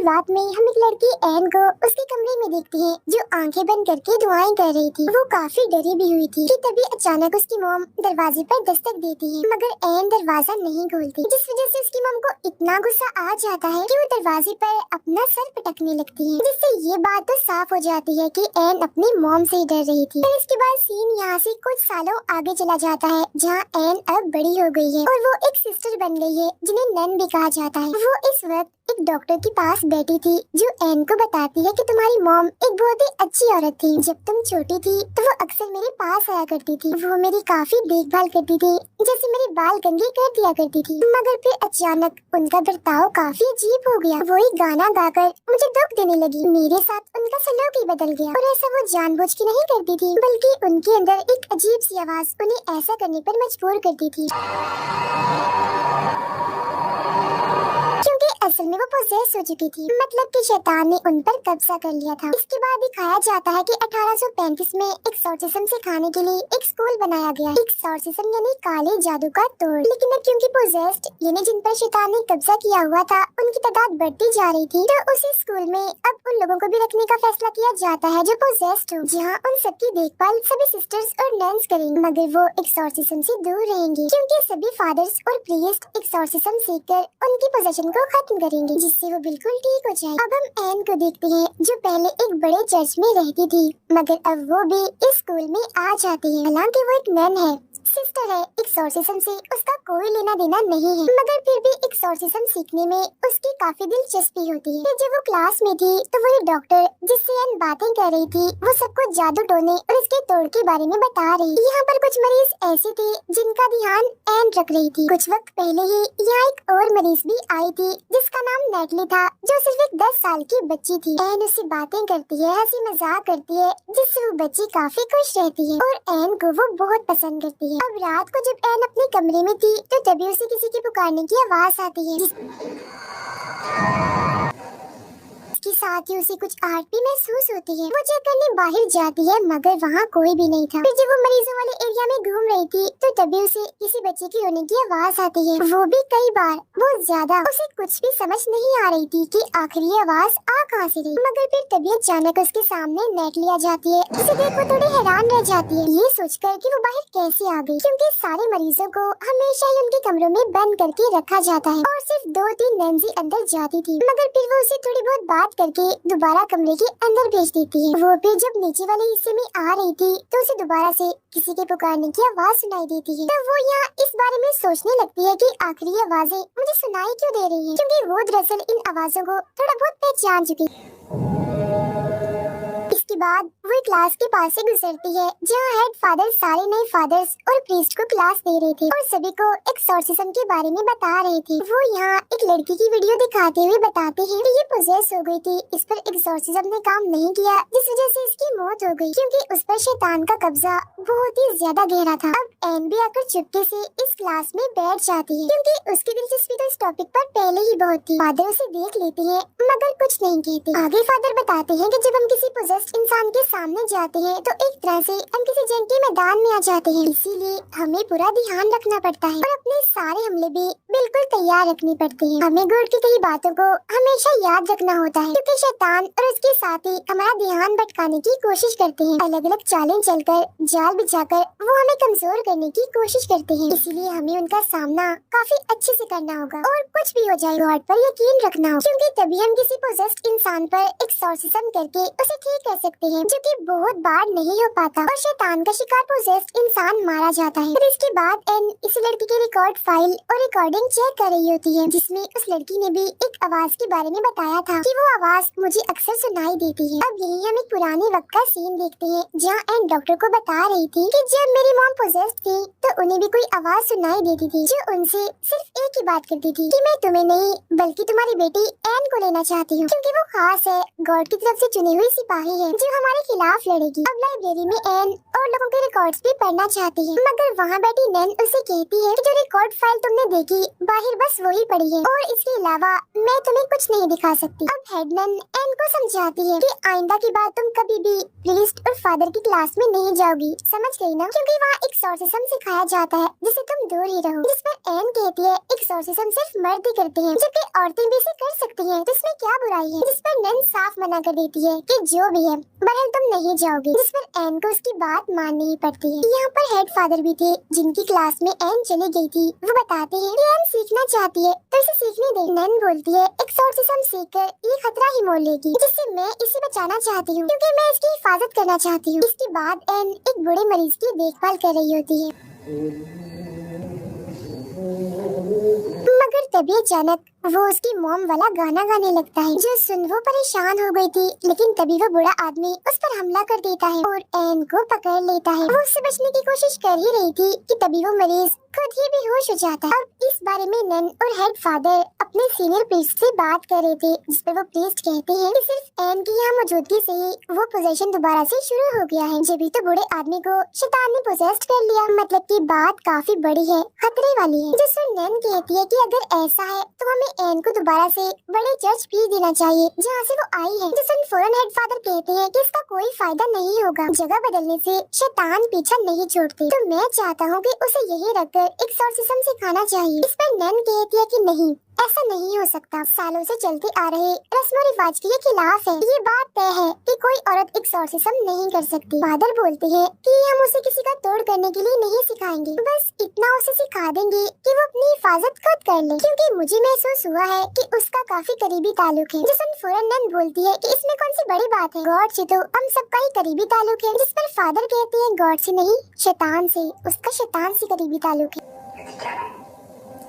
रात में हम एक लड़की एन को उसके कमरे में देखते हैं जो आंखें बंद करके दुआएं कर रही थी। वो काफी डरी भी हुई थी कि तभी अचानक उसकी मॉम दरवाजे पर दस्तक देती है, मगर एन दरवाजा नहीं खोलती, जिस वजह से उसकी मॉम को इतना गुस्सा आ जाता है कि वो दरवाजे पर अपना सर पटकने लगती है, जिससे ये बात तो साफ हो जाती है कि एन अपनी मॉम से ही डर रही थी। फिर इसके बाद सीन यहाँ से कुछ सालों आगे चला जाता है, जहाँ एन अब बड़ी हो गई है और वो एक सिस्टर बन गई है जिन्हें नन भी कहा जाता है। वो इस वक्त एक डॉक्टर के पास बैठी थी जो एन को बताती है कि तुम्हारी मॉम एक बहुत ही अच्छी औरत थी। जब तुम छोटी थी तो वो अक्सर मेरे पास आया करती थी। वो मेरी काफी देखभाल करती थी, जैसे मेरे बाल कंघी कर दिया करती थी। मगर फिर अचानक उनका बर्ताव काफी अजीब हो गया। वो एक गाना गाकर मुझे दुख देने लगी। मेरे साथ उनका सलूक ही बदल गया और ऐसा वो जानबूझ के नहीं करती थी, बल्कि उनके अंदर एक अजीब सी आवाज उन्हें ऐसा करने पर मजबूर करती थी, क्योंकि असल में वो पोजेस हो चुकी थी, मतलब कि शैतान ने उन पर कब्जा कर लिया था। इसके बाद दिखाया जाता है कि 1835 में एक्सॉर्सिज्म सिखाने के लिए एक स्कूल बनाया गया। एक्सॉर्सिज्म यानी काले जादू का तोड़। लेकिन अब क्योंकि पोजेस्ड यानी जिन पर शैतान ने कब्जा किया हुआ था उनकी तादाद बढ़ती जा रही थी, तो उसी स्कूल में अब उन लोगों को भी रखने का फैसला किया जाता है जो पोजेस्ड हो, जहाँ उन सबकी देखभाल सभी सिस्टर्स और नन्स करेंगे, मगर वो एक्सॉर्सिज्म से दूर रहेंगे, क्योंकि सभी फादर्स और प्रीस्ट एक्सॉर्सिज्म सीखकर उनकी पोजेशन को खत्म करेंगे, जिससे वो बिल्कुल ठीक हो जाए। अब हम एन को देखते हैं जो पहले एक बड़े चर्च में रहती थी, मगर अब वो भी इस स्कूल में आ जाती है। हालांकि वो एक नन है, सिस्टर है, एक्सॉर्सिज्म से उसका कोई लेना देना नहीं है, मगर फिर भी एक्सॉर्सिज्म सीखने में उसकी काफी दिलचस्पी होती है। फिर जब वो क्लास में थी तो वही डॉक्टर जिससे एन बातें कर रही थी वो सबको जादू टोने और इसके तोड़ के बारे में बता रही। यहाँ पर कुछ मरीज ऐसे थे जिनका ध्यान एन रख रही थी। कुछ वक्त पहले ही यहाँ एक और मरीज भी आई थी जिसका नाम नेटली था, जो सिर्फ एक 10 साल की बच्ची थी। एन उससे बातें करती है, हंसी मजाक करती है, जिससे वो बच्ची काफी खुश रहती है और एन को वो बहुत पसंद करती है। अब रात को जब एन अपने कमरे में थी तो तभी उसे किसी के पुकारने की आवाज आती है, इसके साथ ही उसे कुछ आहट भी महसूस होती है। वो चेक करने बाहर जाती है, मगर वहाँ कोई भी नहीं था। फिर जब वो मरीजों वाले एरिया में घूम रही थी तो तभी उसे किसी बच्चे की रोने की आवाज आती है, वो भी कई बार, बहुत ज्यादा। उसे कुछ भी समझ नहीं आ रही थी कि आखिर ये आवाज आ कहाँ से रही। मगर फिर तभी अचानक उसके सामने नेटली आ जाती है। उसे देख वो थोड़ी हैरान रह जाती है, ये सोचकर कि वो बाहर कैसे आ गई, क्योंकि सारे मरीजों को हमेशा ही उनके कमरों में बंद करके रखा जाता है और सिर्फ 2-3 नन्स अंदर जाती थी। मगर फिर वो उसे थोड़ी बहुत बात करके दोबारा कमरे के अंदर भेज देती है। वो फिर जब नीचे वाले हिस्से में आ रही थी तो उसे दोबारा से किसी के पुकारने की आवाज सुनाई देती है। तो वो यहाँ इस बारे में सोचने लगती है कि आखिरी आवाजें मुझे सुनाई क्यों दे रही हैं, क्योंकि वो दरअसल इन आवाजों को थोड़ा बहुत पहचान चुकी है। इसके बाद वो क्लास के पास से गुजरती है जहाँ हेड फादर सारे नए फादर्स और प्रीस्ट को क्लास दे रहे थे और सभी को एक्सॉर्सिज्म के बारे में बता रहे थे। वो यहाँ एक लड़की की वीडियो दिखाते हुए बताते हैं कि ये पोजेस हो गई थी, इस पर एक्सॉर्सिज्म ने काम नहीं किया, जिस वजह से इसकी मौत हो गई, क्योंकि उस पर शैतान का कब्जा बहुत ही ज्यादा गहरा था। अब एन भी आकर चुपके से इस क्लास में बैठ जाती है, क्योंकि उसकी दिलचस्पी तो इस टॉपिक पर पहले ही बहुत थी। फादर उसे देख लेते हैं मगर कुछ नहीं कहते। आगे फादर बताते हैं कि जब हम किसी पोजेस्ड इंसान के सामने जाते हैं तो एक तरह से हम किसी जंग के मैदान में आ जाते हैं, इसीलिए हमें पूरा ध्यान रखना पड़ता है और अपने सारे हमले भी बिल्कुल तैयार रखने पड़ते हैं। हमें गॉड की कई बातों को हमेशा याद रखना होता है, क्योंकि शैतान और उसके साथी हमारा ध्यान भटकाने की कोशिश करते हैं। अलग अलग चालें चलकर, जाल बिछाकर वो हमें कमजोर करने की कोशिश करते हैं, इसीलिए हमें उनका सामना काफी अच्छे से करना होगा और कुछ भी हो जाए गॉड पर यकीन रखना हो, क्योंकि तभी हम किसी पोजेस्ड इंसान पर एक्सॉर्सिज्म करके उसे ठीक कर सकते हैं, जो कि बहुत बार नहीं हो पाता और शैतान का शिकार पोजेस्ड इंसान मारा जाता है। फिर इसके बाद एन इस लड़की की रिकॉर्ड फाइल और रिकॉर्डिंग चेक कर रही होती है, जिसमें उस लड़की ने भी एक आवाज के बारे में बताया था कि वो आवाज मुझे अक्सर सुनाई देती है। अब यही हम एक पुराने वक्त का सीन देखते हैं जहाँ एन डॉक्टर को बता रही थी कि जब मेरी मॉम पोजेस्ड थी तो उन्हें भी कोई आवाज सुनाई देती थी जो उनसे सिर्फ एक ही बात करती थी कि मैं तुम्हें नहीं बल्कि तुम्हारी बेटी एन को लेना चाहती हूँ, क्योंकि वो खास है, गॉड की तरफ से चुनी हुई सिपाही है जो हमारे खिलाफ लड़ेगी। अब लाइब्रेरी में एन और लोगों के रिकॉर्ड्स भी पढ़ना चाहती है, मगर वहाँ बैठी नैन उसे कहती है कि जो रिकॉर्ड फाइल तुमने देखी बाहर बस वही पड़ी है और इसके अलावा मैं तुम्हें कुछ नहीं दिखा सकती। अब हेड नैन एन एन को समझाती है कि आइंदा की बात तुम कभी भी प्रीस्ट और फादर की क्लास में नहीं जाओगी, समझ गई ना? क्योंकि वहाँ एक्सोर्सिज्म सिखाया जाता है जिसे तुम दूर ही रहो। जिस पर एन कहती है एक्सोर्सिज्म सिर्फ मर्द ही करते हैं, जबकि औरतें भी इसे कर सकती हैं, तो इसमें क्या बुराई है? जिस पर नन साफ मना कर देती है कि जो भी है बहरहाल तुम नहीं जाओगी, जिस पर एन को उसकी बात माननी ही पड़ती है। यहाँ पर हेड फादर भी थे जिनकी क्लास में एन चली गई थी। वो बताते हैं कि एन सीखना चाहती है तो इसे सीखने दे। नन बोलती है एक्सोर्सिज्म सीखकर ये खतरा ही मोल लेगी, जिससे मैं इसे बचाना चाहती हूँ क्योंकि मैं इसकी हिफाजत करना चाहती हूँ। इसके बाद एन एक बूढ़े मरीज की देखभाल कर रही होती है, मगर तभी अचानक वो उसकी मॉम वाला गाना गाने लगता है, जो सुन वो परेशान हो गई थी। लेकिन तभी वो बूढ़ा आदमी उस पर हमला कर देता है और एन को पकड़ लेता है। वो उससे बचने की कोशिश कर ही रही थी कि तभी वो मरीज खुद ही बेहोश हो जाता है। अब इस बारे में नन और हेड फादर अपने सीनियर प्रीस्ट से बात कर रहे थे, जिस पर वो प्रीस्ट कहते हैं कि सिर्फ एन की यहाँ मौजूदगी से ही वो पोजेशन दोबारा से शुरू हो गया है। जब भी तो बूढ़े आदमी को शैतान ने पोजेस्ट कर लिया, मतलब की बात काफी बड़ी है, खतरे वाली है। जिस पर नन कहती है कि अगर ऐसा है तो हमें एन को दोबारा से बड़े चर्च भेज देना चाहिए जहाँ से वो आई है। जिस पर फौरन हेड फादर कहते हैं कि इसका कोई फायदा नहीं होगा, जगह बदलने से शैतान पीछा नहीं छोड़ते, तो मैं चाहता हूँ कि उसे यही रखकर एक्सोर्सिज्म सिखाना चाहिए। इस पर नन कहती है कि नहीं, ऐसा नहीं हो सकता, सालों से चलते आ रहे रस्म रिवाज के खिलाफ है। ये बात तय है कि कोई औरत एक्सोर्सिज्म नहीं कर सकती। फादर बोलते हैं कि हम उसे किसी का तोड़ करने के लिए नहीं सिखाएंगे, बस इतना उसे सिखा देंगे कि वो अपनी हिफाजत खुद कर ले, क्योंकि मुझे महसूस हुआ है कि उसका काफी करीबी ताल्लुक है। जिस पर फौरन नन बोलती है कि इसमें कौन सी बड़ी बात है, गॉड से तो हम सबका ही करीबी ताल्लुक है। जिस पर फादर कहते हैं गॉड से नहीं, शैतान से, उसका शैतान से करीबी ताल्लुक है।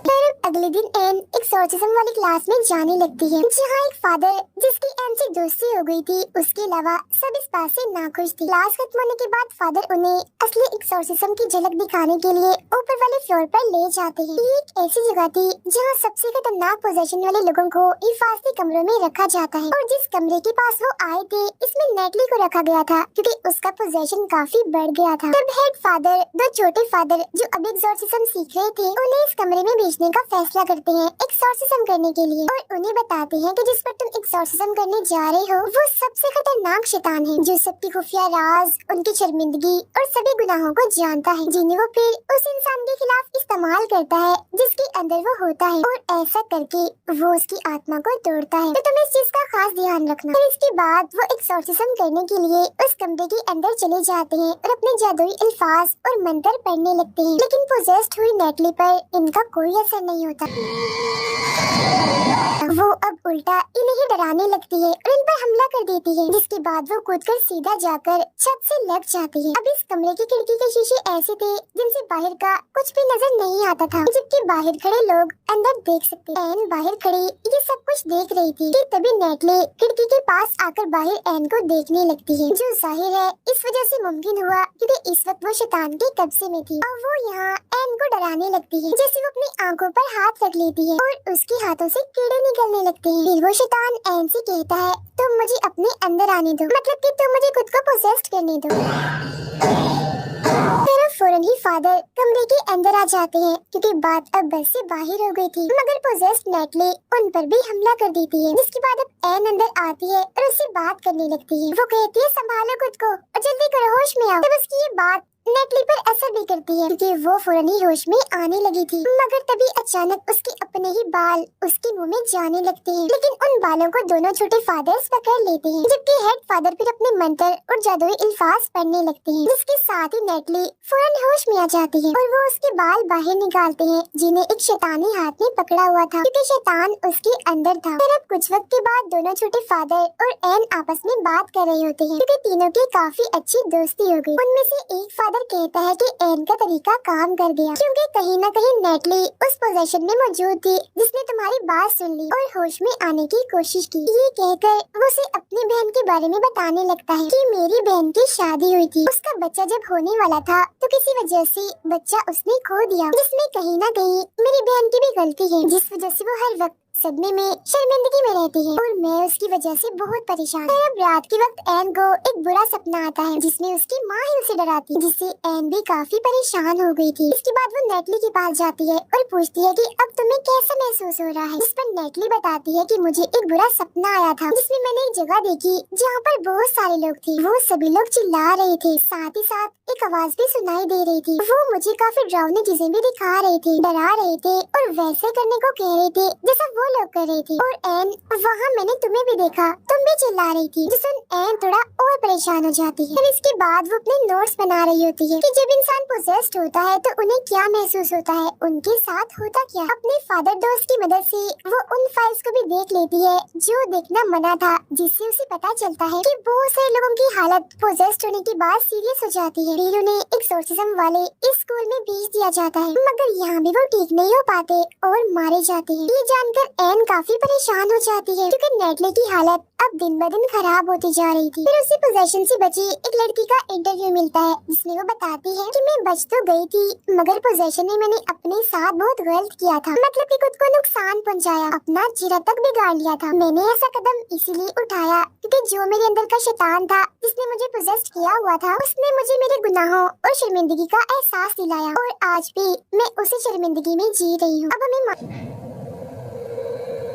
फिर अगले दिन एन एक्सोर्सिज्म वाली क्लास में जाने लगती है, जहाँ एक फादर जिसकी एन से दोस्ती हो गई थी, उसके अलावा सब इस बात से नाखुश थे। क्लास खत्म होने के बाद फादर उन्हें असली एक्सोर्सिज्म की झलक दिखाने के लिए ऊपर वाले फ्लोर पर ले जाते हैं। ये एक ऐसी जगह थी जहाँ सबसे खतरनाक पोजेशन वाले लोगों को हिफाजती कमरों में रखा जाता है, और जिस कमरे के पास वो आए थे इसमें नेटली को रखा गया था क्योंकि उसका पोजेशन काफी बढ़ गया था। तब हेड फादर दो छोटे फादर जो अब एक्सोर्सिज्म सीख रहे थे उन्हें इस कमरे में भेजने का फैसला करते हैं एक्सोर्सिज्म करने के लिए, और उन्हें बताते हैं कि जिस पर तुम एक्सोर्सिज्म करने जा रहे हो वो सबसे खतरनाक शैतान है, जो सबकी खुफिया राज, उनकी शर्मिंदगी और सभी गुनाहों को जानता है, जिन्हें वो फिर उस इंसान के खिलाफ इस्तेमाल करता है जिसके अंदर वो होता है, और ऐसा करके वो उसकी आत्मा को तोड़ता है। तो तुम इस चीज का खास ध्यान रखना। फिर इसके बाद वो एक्सोर्सिज्म करने के लिए उस कमरे के अंदर चले जाते हैं और अपने जादुई अल्फाज और मंत्र पढ़ने लगते हैं, लेकिन पोजेस्ड हुई नेटली पर इनका कोई असर नहीं होता। वो अब उल्टा इन्हें ही डराने लगती है और इन पर हमला कर देती है, जिसके बाद वो कूदकर सीधा जाकर छत से लग जाती है। अब इस कमरे की खिड़की के शीशे ऐसे थे जिनसे बाहर का कुछ भी नजर नहीं आता था, जबकि बाहर खड़े लोग अंदर देख सकते। एन बाहर खड़ी ये सब कुछ देख रही थी कि तभी नेटली खिड़की के पास आकर बाहर एन को देखने लगती है, जो जाहिर है इस वजह से मुमकिन हुआ क्योंकि इस वक्त वो शैतान के कब्जे में थी, और वो यहाँ एन को डराने लगती है, जैसे वो अपनी आंखों पर हाथ रख लेती है और उसके हाथों से कीड़े निकलने लगते हैं। फिर वो शैतान एन से कहता है तुम मुझे अपने अंदर आने दो, मतलब कि तुम मुझे खुद को पोसेस्ड करने दो। फिर फौरन ही फादर कमरे के अंदर आ जाते हैं क्योंकि बात अब बस से बाहर हो गई थी, मगर पोजेस्ड नेटली उन पर भी हमला कर देती है, जिसके बाद अब एन अंदर आती है और उससे बात करने लगती है। वो कहती है संभालो खुद को और जल्दी करो, होश में आओ। तब उसकी ये बात नेटली पर असर भी करती है क्योंकि वो फौरन ही होश में आने लगी थी, मगर तभी अचानक उसके अपने ही बाल उसके मुंह में जाने लगते हैं, लेकिन उन बालों को दोनों छोटे फादर्स पकड़ लेते हैं, जबकि हेड फादर फिर अपने मंत्र और जादुई अल्फाज पढ़ने लगते हैं, जिसके साथ ही नेटली फौरन होश में आ जाती है और वो उसके बाल बाहर निकालते हैं, जिन्हें एक शैतानी हाथ में पकड़ा हुआ था क्योंकि शैतान उसके अंदर था। फिर अब कुछ वक्त के बाद दोनों छोटे फादर और एन आपस में बात कर रहे होते हैं क्योंकि तीनों की काफी अच्छी दोस्ती हो गई। उनमें से एक फादर कहता है कि एन का तरीका काम कर गया क्योंकि कहीं न कहीं नेटली उस पोजीशन में मौजूद थी जिसने तुम्हारी बात सुन ली और होश में आने की कोशिश की। ये कहकर वो उसे अपनी बहन के बारे में बताने लगता है कि मेरी बहन की शादी हुई थी, उसका बच्चा जब होने वाला था तो किसी वजह से बच्चा उसने खो दिया, जिसमें कहीं न कहीं मेरी बहन की भी गलती है, जिस वजह से वो हर वक्त सदमे में शर्मिंदगी में रहती है और मैं उसकी वजह से बहुत परेशान हूँ। अब रात के वक्त एन को एक बुरा सपना आता है जिसमें उसकी माँ ही उसे डराती है, जिससे एन भी काफी परेशान हो गई थी। इसके बाद वो नेटली के पास जाती है और पूछती है कि अब तुम्हें कैसा महसूस हो रहा है, जिस पर नेटली बताती है कि मुझे एक बुरा सपना आया था जिसमें मैंने एक जगह देखी जहाँ पर बहुत सारे लोग थे। वो सभी लोग चिल्ला रहे थे, साथ ही साथ एक आवाज भी सुनाई दे रही थी। वो मुझे काफी डरावनी चीजें भी दिखा रहे थे, डरा रहे थे और वैसे करने को कह रहे थे जैसा वो लोग कर रहे थे। और एन, वहाँ मैंने तुम्हें भी देखा, तुम भी चिल्ला रही थी, जिससे एन थोड़ा और परेशान हो जाती है। फिर इसके बाद वो अपने नोट्स बना रही होती है कि जब इंसान पोजेस्ड होता है तो उन्हें क्या महसूस होता है, उनके साथ होता क्या। अपने फादर दोस्त की मदद से वो उन फाइल्स को भी देख लेती है जो देखना मना था, जिससे उसे पता चलता है कि बहुत सारे लोगों की हालत पोजेस्ड होने के बाद सीरियस हो जाती है। फिर उन्हें एक्सोर्सिज्म वाले इस स्कूल में भेज दिया जाता है, मगर यहाँ भी वो ठीक नहीं हो पाते और मारे जाते हैं। ये जानकर एन काफी परेशान हो जाती है क्योंकि नेटली की हालत अब दिन ब दिन खराब होती जा रही थी। फिर उसे पोजेशन से बची एक लड़की का इंटरव्यू मिलता है जिसमें वो बताती है कि मैं बच तो गई थी मगर पोजेशन में मैंने अपने साथ बहुत गलत किया था, मतलब कि खुद को नुकसान पहुंचाया, अपना चेहरा तक बिगाड़ लिया था। मैंने ऐसा कदम इसीलिए उठाया क्योंकि जो मेरे अंदर का शैतान था जिसने मुझे पोजेस्ट किया हुआ था, उसने मुझे मेरे गुनाहों और शर्मिंदगी का एहसास दिलाया और आज भी मैं उसी शर्मिंदगी में जी रही हूँ। अब हमें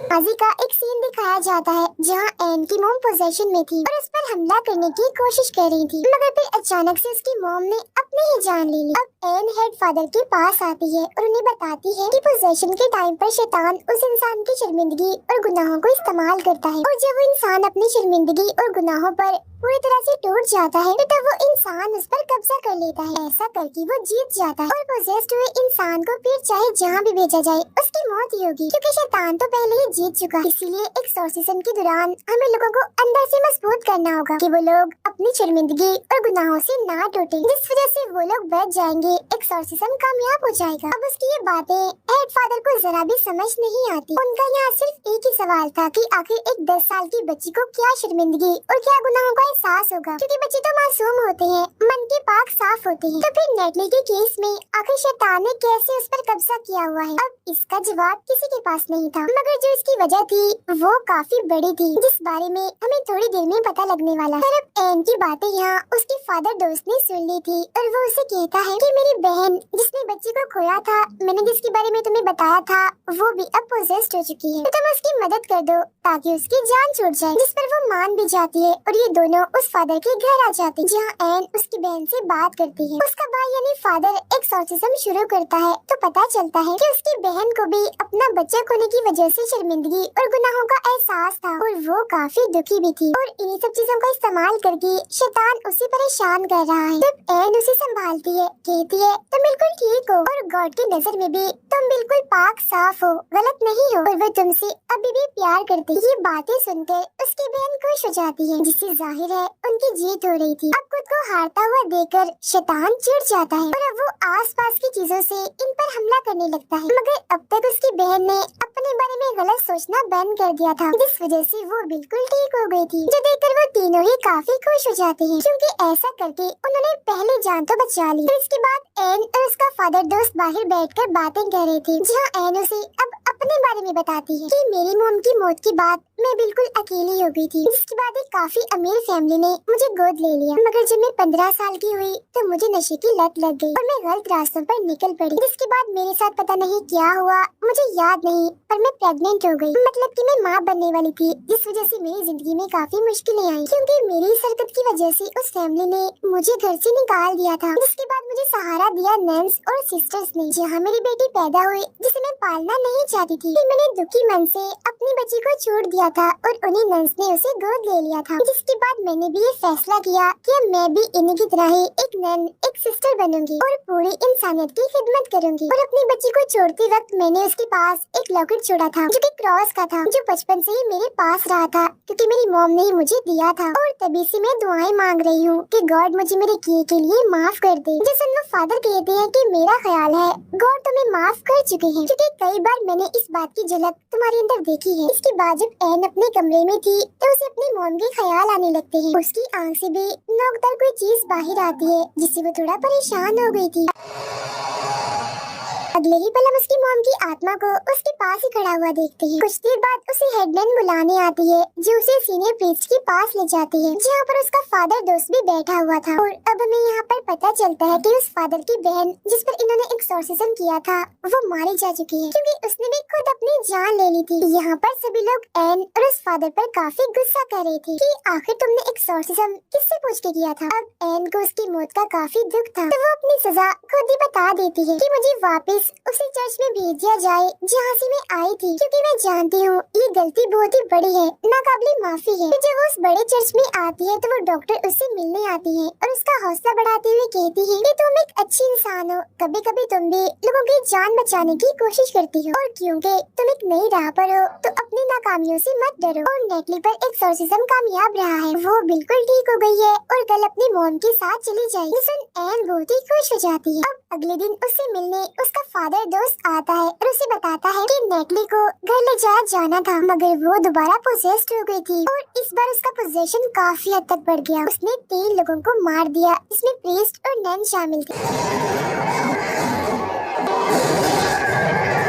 माजी का एक सीन दिखाया जाता है जहाँ एन की मॉम पोजेशन में थी और उस पर हमला करने की कोशिश कर रही थी, मगर फिर अचानक से उसकी मॉम ने अपनी ही जान ले ली। अब एन हेड फादर के पास आती है और उन्हें बताती है कि पोजेशन के टाइम पर शैतान उस इंसान की शर्मिंदगी और गुनाहों को इस्तेमाल करता है और जब वो इंसान अपनी शर्मिंदगी और गुनाहों पर पूरी तरह से टूट जाता है तो तब वो इंसान उस पर कब्जा कर लेता है। ऐसा करके वो जीत जाता है और पोजेस्ड हुए इंसान को फिर चाहे जहाँ भी भेजा जाए उसकी मौत ही होगी क्योंकि शैतान तो पहले ही जीत चुका है। इसीलिए एक्सोर्सिज्म के दौरान हमें लोगों को अंदर से मजबूत करना होगा कि वो लोग अपनी शर्मिंदगी और गुनाहों से ना टूटे, जिस वजह से वो लोग बच जाएंगे, एक्सोर्सिज्म कामयाब हो जाएगा। अब उसकी ये बातें हेड फादर को जरा भी समझ नहीं आती। उनका यहाँ सिर्फ एक ही सवाल था कि आखिर एक 10 साल की बच्ची को क्या शर्मिंदगी और क्या गुनाहों का एहसास होगा, क्योंकि बच्चे तो मासूम होते हैं, मन के पाक साफ होते हैं। तो फिर नेटली के केस में आखिर शैतान ने कैसे उस पर कब्जा किया हुआ है, अब इसका जवाब किसी के पास नहीं था, मगर जो इसकी वजह थी वो काफी बड़ी थी जिस बारे में हमें थोड़ी देर में पता लगने वाला है। अब एन की बातें यहाँ उसके फादर दोस्त ने सुन ली थी और वो उसे कहता है कि मेरी बहन जिसने बच्चे को खोया था, मैंने जिसके बारे में तुम्हें बताया था, वो भी अब पोजेस्ड हो चुकी है, तो तुम उसकी मदद कर दो ताकि उसकी जान छूट जाए। जिस पर वो मान भी जाती है और ये दोनों उस फादर के घर आ जाते हैं जहाँ एन उसकी बहन से बात करती है। उसका भाई यानी फादर एक्सोर्सिज्म शुरू करता है तो पता चलता है कि उसकी बहन को भी अपना बच्चा खोने की वजह से शर्मिंदगी और गुनाहों का एहसास था और वो काफी दुखी भी थी और इन्हीं सब चीजों का इस्तेमाल करके शैतान उसे परेशान कर रहा है। जब एन उसे संभालती है, कहती है तुम बिल्कुल ठीक हो और गॉड की नजर में भी तुम बिल्कुल पाक साफ हो, गलत नहीं हो और वो तुमसे अभी भी प्यार करती। ये बातें सुनकर उसकी बहन खुश हो जाती है जिससे जाहिर है उनकी जीत हो रही थी। अब खुद को हारता हुआ देखकर शैतान चिढ़ जाता है और अब वो आसपास की चीजों से इन पर हमला करने लगता है, मगर अब तक उसकी बहन ने अपने बारे में गलत सोचना बंद कर दिया था, जिस वजह से वो बिल्कुल ठीक हो गई थी, जो देखकर वो तीनों ही काफी खुश हो जाते हैं क्योंकि ऐसा करके उन्होंने पहले जान तो बचा ली। फिर इसके बाद एन और उसका फादर दोस्त बाहर बैठकर बातें कर रहे थे जहाँ एन उसे अब अपने बारे में बताती है कि मेरी मॉम की मौत के बाद मैं बिल्कुल अकेली हो गई थी, जिसके बाद एक काफी अमीर फैमिली ने मुझे गोद ले लिया, मगर जब मैं 15 साल की हुई तो मुझे नशे की लत लग गई और मैं गलत रास्तों पर निकल पड़ी, जिसके बाद मेरे साथ पता नहीं क्या हुआ, मुझे याद नहीं, पर मैं प्रेग्नेंट हो गई, मतलब कि मैं माँ बनने वाली थी, जिस वजह से मेरी जिंदगी में काफी मुश्किलें आई क्योंकि मेरी इस हरकत की वजह से उस फैमिली ने मुझे घर से निकाल दिया था। जिसके बाद मुझे सहारा दिया नन्स और सिस्टर्स ने, जहाँ मेरी बेटी पैदा हुई जिसे मैं पालना नहीं चाहती थी। फिर मैंने दुखी मन से अपनी बच्ची को छोड़ दिया था और उन्हीं नन्स ने उसे गोद ले लिया था। जिसके बाद मैंने भी ये फैसला किया कि मैं भी इन्हीं की तरह ही एक नन, एक सिस्टर बनूंगी और पूरी इंसानियत की खिदमत करूंगी। और अपनी बच्ची को छोड़ते वक्त मैंने उसके पास एक लॉकेट छोड़ा था जो कि क्रॉस का था, जो बचपन से ही मेरे पास रहा था क्योंकि मेरी मॉम ने ही मुझे दिया था और तभी से मैं दुआएं मांग रही हूँ कि गॉड मुझे मेरे किए के लिए माफ कर दे। जैसे वो फादर कहते हैं कि मेरा ख्याल है गॉड तुम्हें माफ कर चुके हैं क्योंकि कई बार मैंने इस बात की झलक तुम्हारे अंदर देखी है। इसके बाद जब एन अपने कमरे में थी तो उसे अपनी मॉम के ख्याल आने लगते हैं। उसकी आंख से भी नोकदार कोई चीज बाहर आती है जिससे वो थोड़ा परेशान हो गई थी। अगले ही पल हम उसकी मॉम की आत्मा को उसके पास ही खड़ा हुआ देखते हैं। कुछ देर बाद उसे हेडमैन बुलाने आती है जो उसे सीनियर प्रीस्ट के पास ले जाती है जहाँ पर उसका फादर दोस्त भी बैठा हुआ था। और अब हमें यहाँ पर पता चलता है कि उस फादर की बहन जिस पर इन्होंने एक्सॉर्सिज्म किया था वो मारी जा चुकी है क्योंकि उसने भी खुद अपनी जान ले ली थी। यहाँ पर सभी लोग एन और उस फादर पर काफी गुस्सा कर रहे थे कि आखिर तुमने एक्सॉर्सिज्म किससे पूछ के किया था। अब एन को उसकी मौत का काफी दुख था तो वो अपनी सजा खुद ही बता देती है कि मुझे वापस उसी चर्च में भेज दिया जाए जहाँ से मैं आई थी क्योंकि मैं जानती हूँ ये गलती बहुत ही बड़ी है, नाकाबिले माफी है। जब वो उस बड़े चर्च में आती है तो वो डॉक्टर उससे मिलने आती है और उसका हौसला बढ़ाते हुए कहती है कि तुम एक अच्छी इंसान हो, कभी कभी तुम भी लोगों की जान बचाने की कोशिश करती हो और क्योंकि तुम एक नई राह पर हो तो अपनी नाकामियों से मत डरो। और नेटली पर एक्सॉर्सिज्म कामयाब रहा है, वो बिल्कुल ठीक हो गई है और कल अपनी मॉम के साथ चली जाएगी। सुन एन बहुत ही खुश हो जाती है। अब अगले दिन उससे मिलने उसका फादर दोस्त आता है और उसे बताता है कि नेटली को घर ले जाया जाना था मगर वो दोबारा पोजेस्ड हो गई थी और इस बार उसका पोजेशन काफी हद तक बढ़ गया। उसने 3 लोगों को मार दिया, इसमें प्रीस्ट और नन शामिल थे।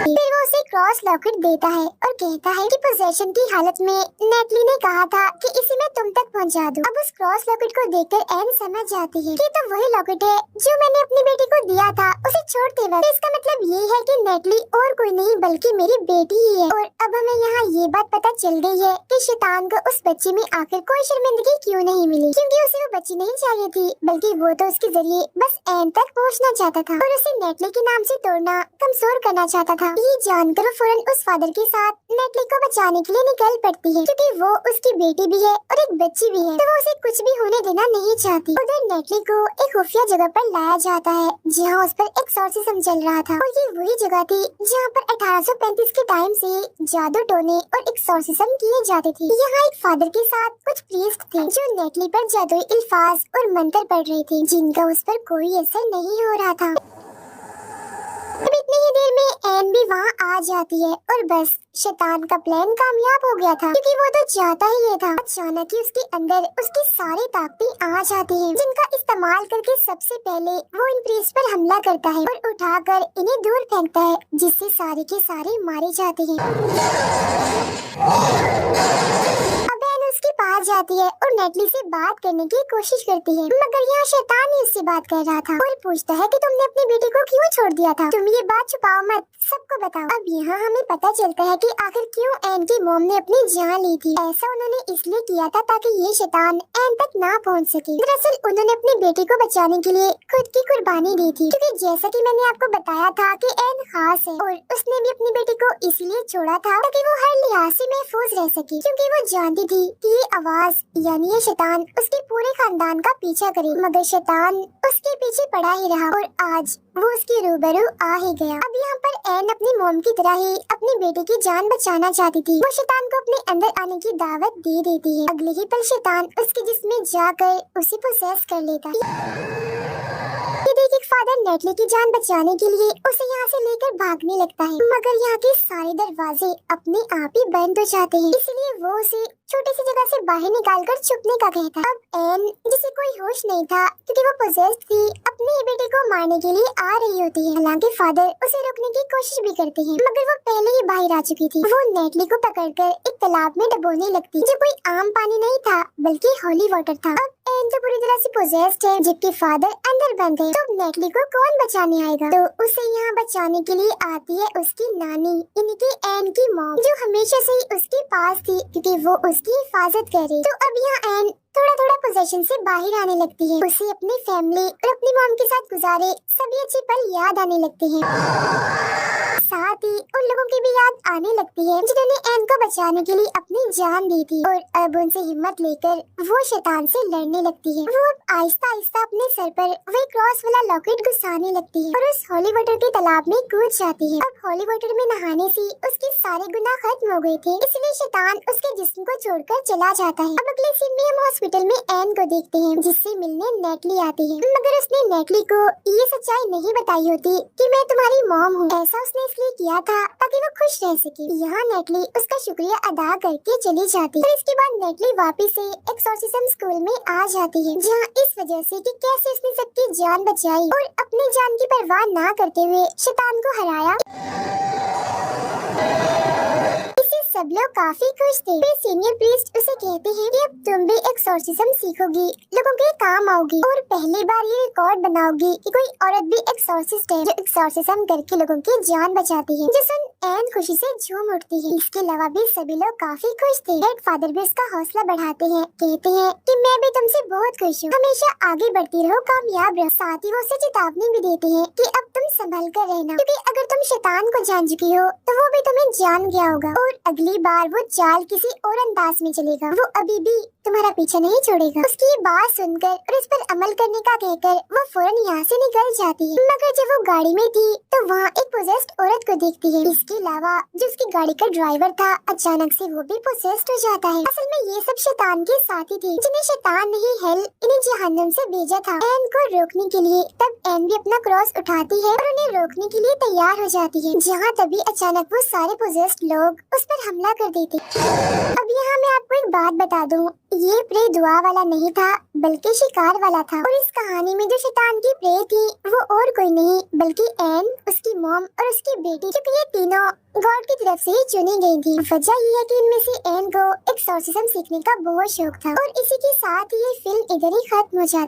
फिर वो उसे क्रॉस लॉकेट देता है और कहता है कि पोजेशन की हालत में नेटली ने कहा था कि इसे मैं तुम तक पहुंचा दूं। अब उस क्रॉस लॉकेट को देखकर एन समझ जाती है कि तो वही लॉकेट है जो मैंने अपनी बेटी को दिया था उसे छोड़ते वक्त। इसका मतलब ये है कि नेटली और कोई नहीं बल्कि मेरी बेटी ही है। और अब हमें यहाँ ये बात पता चल गई है कि शैतान को उस बच्ची में आखिर कोई शर्मिंदगी क्यों नहीं मिली क्योंकि उसे वो बच्ची नहीं चाहिए थी बल्कि वो तो उसके जरिए बस एन तक पहुँचना चाहता था और उसे नेटली के नाम से तोड़ना कमजोर करना चाहता था। ये जानकर वो फौरन उस फादर के साथ नेटली को बचाने के लिए निकल पड़ती है क्योंकि वो उसकी बेटी भी है और एक बच्ची भी है तो वो उसे कुछ भी होने देना नहीं चाहती। उधर नेटली को एक खुफिया जगह पर लाया जाता है जहाँ उस पर एक्सॉर्सिज्म चल रहा था और ये वही जगह थी जहाँ पर 1835 के टाइम से जादू टोने और एक्सॉर्सिज्म किए जाते थे। यहाँ एक फादर के साथ कुछ प्रीस्ट थे जो नेटली पर जादुई अल्फाज और मंत्र पढ़ रहे थे जिनका उस पर कोई असर नहीं हो रहा था। अब इतनी ही देर में एन भी वहाँ आ जाती है और बस शैतान का प्लान कामयाब हो गया था क्योंकि वो तो चाहता ही ये था। अचानक ही उसके अंदर उसकी सारी ताकतें आ जाती हैं जिनका इस्तेमाल करके सबसे पहले वो इन प्रीस्ट पर हमला करता है और उठाकर इन्हें दूर फेंकता है जिससे सारे के सारे मारे जाते हैं। अब एन उसके पास जाती है और नेटली से बात करने की कोशिश करती है मगर यहाँ शैतान ही उससे बात कर रहा था और पूछता है कि तुमने अपनी बेटी को क्यों छोड़ दिया था, तुम ये बात छुपाओ मत, सबको बताओ। अब यहाँ हमें पता चलता है कि आखिर क्यों एन की मॉम ने अपनी जान ली थी। ऐसा उन्होंने इसलिए किया था ताकि ये शैतान एन तक ना पहुँच सके। दरअसल उन्होंने अपनी बेटी को बचाने के लिए खुद की कुर्बानी दी थी क्योंकि जैसा कि मैंने आपको बताया था कि एन खास है और उसने भी अपनी बेटी को इसलिए छोड़ा था ताकि वो हर लिहाज से महफूज रह सके क्योंकि वो जानती थी कि ये आवाज यानी ये शैतान उसके पूरे खानदान का पीछा करे। मगर शैतान उसके पीछे पड़ा ही रहा और आज वो उसके रूबरू आ ही गया। अब यहाँ पर एन अपनी मॉम की तरह ही अपनी बेटी की जान बचाना चाहती थी। वो शैतान को अपने अंदर आने की दावत दे देती है। अगले ही पल शैतान उसके जिस्म में जाकर उसे पोसेस कर लेता है। ये देख एक फादर नेटली की जान बचाने के लिए उसे यहाँ से लेकर भागने लगता है मगर यहाँ के सारे दरवाजे अपने आप ही बंद हो जाते हैं इसलिए वो उसे छोटी सी जगह से बाहर निकालकर छुपने का कहता है। अब एन जिसे कोई होश नहीं था क्योंकि वो पोजेस्ड थी अपनी बेटे को मारने के लिए आ रही होती है। हालांकि फादर उसे रोकने की कोशिश भी करते हैं मगर वो पहले ही बाहर आ चुकी थी। वो नेटली को पकड़कर एक तालाब में डुबोने लगती जो कोई आम पानी नहीं था बल्कि होली वाटर था। अब एन तो पूरी तरह से पोजेस्ड है जबकि फादर अंदर बंद है तो अब नेटली को कौन बचाने आएगा। तो उसे यहाँ बचाने के लिए आती है उसकी नानी यानी कि एन की मॉम जो हमेशा से ही उसके पास थी क्योंकि वो उसकी हिफाजत कर रही। तो अब यहाँ एन थोड़ा थोड़ा पोजेशन से बाहर आने लगती है। उसे अपनी फैमिली और अपनी मॉम के साथ गुजारे सभी अच्छे पल याद आने लगते हैं। साथ ही उन लोगों की भी याद आने लगती है जिन्होंने एन को बचाने के लिए अपनी जान दी थी और अब उनसे हिम्मत लेकर वो शैतान से लड़ने लगती है। वो अब आहिस्ता आहिस्ता अपने सर पर वही क्रॉस वाला लॉकेट घुसाने लगती है और उस हॉली वाटर के तालाब में कूद जाती है। अब हॉली वाटर में नहाने से उसके सारे गुनाह खत्म हो गए थे इसलिए शैतान उसके जिस्म को छोड़कर चला जाता है। अब अगले सीन में हम हॉस्पिटल में एन को देखते हैं, जिससे मिलने नेटली आती है। मगर उसने नेटली को ये सच्चाई नहीं बताई होती कि मैं तुम्हारी मॉम हूँ। ऐसा उसने इसलिए किया था ताकि वो खुश रह सके। यहाँ नेटली उसका शुक्रिया अदा करके चली जाती है। इसके बाद नेटली वापस से एक्सोर्सिज्म स्कूल में आ जाती है, जहाँ इस वजह से कि कैसे उसने सबकी जान बचाई और अपनी जान की परवाह ना करते हुए शैतान को हराया। सब लोग काफी खुश थे। फिर सीनियर प्रीस्ट उसे कहते हैं कि अब तुम भी एक्सोर्सिज्म सीखोगी, लोगों के काम आओगी और पहली बार ये रिकॉर्ड बनाओगी कि कोई औरत भी एक्सोर्सिस्ट है जो एक्सोर्सिज्म करके लोगों की जान बचाती है। जिसे एन खुशी से झूम उठती है। इसके अलावा भी सभी लोग काफी खुश थे। हेड फादर भी उसका हौसला बढ़ाते हैं, कहते हैं कि मैं भी तुमसे बहुत खुश हूँ, हमेशा आगे बढ़ती रहो, कामयाब रहो। साथ ही वो उसे चेतावनी भी देते हैं कि अब तुम संभल कर रहना, क्योंकि अगर तुम शैतान को जान चुकी हो तो वो भी तुम्हें जान गया होगा और अगली बार वो चाल किसी और अंदाज में चलेगा। वो अभी भी तुम्हारा पीछा नहीं छोड़ेगा। उसकी ये बात सुनकर और इस पर अमल करने का कहकर वो फौरन यहाँ से निकल जाती है। मगर जब वो गाड़ी में थी तो वहाँ एक पोजेस्ड औरत को देखती है। इसके अलावा जो उसकी गाड़ी का ड्राइवर था, अचानक से वो भी पोजेस्ड हो जाता है। असल में ये सब शैतान के साथी थे, जिन्हें शैतान ने ही हेल इन्हें जहन्नम से भेजा था एन को रोकने के लिए। तब एन भी अपना क्रॉस उठाती है और उन्हें रोकने के लिए तैयार हो जाती है, जहाँ तभी अचानक वो सारे पोजेस्ड लोग उस पर हमला कर देते। अब यहाँ मैं आपको एक बात बता दूं, ये प्रे दुआ वाला नहीं था बल्कि शिकार वाला था। और इस कहानी में जो शैतान की प्रे थी वो और कोई नहीं बल्कि एन, उसकी मॉम और उसकी बेटी, क्योंकि ये तीनों गॉड की तरफ से ही चुनी गई थी। वजह ये है कि इनमें से एन को एक्सोर्सिज्म सीखने का बहुत शौक था। और इसी के साथ ही ये फिल्म इधर ही खत्म हो जाती।